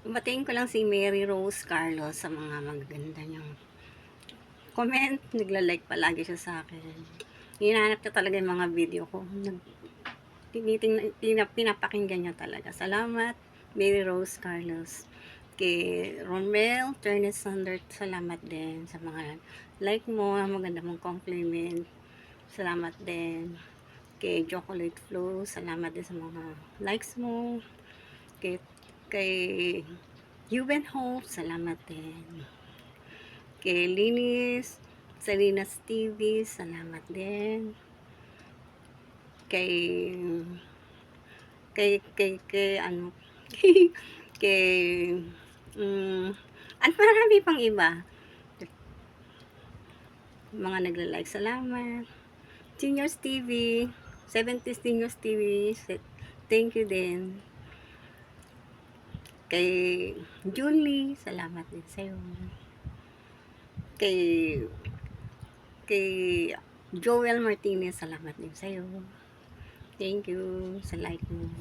Batiin ko lang si Mary Rose Carlos sa mga magaganda niyang comment. Nagla-like palagi siya sa akin. Hinahanap niya talaga yung mga video ko. Pinapakinggan niya talaga. Salamat, Mary Rose Carlos. Kay Romel Ternes Sander, salamat din sa mga like mo, maganda mong compliment. Salamat din. Kay Chocolate Flow, salamat din sa mga likes mo. Kay Yuben Hope, salamat din. Kay Linis, Salinas TV, salamat din. Kay ano, kay at marami pang iba. Mga nagla-like, salamat. Seniors TV, 70 Seniors TV, thank you din. Kay Julie, salamat din sa'yo. Kay Joel Martinez, salamat din sa'yo. Thank you sa like mo.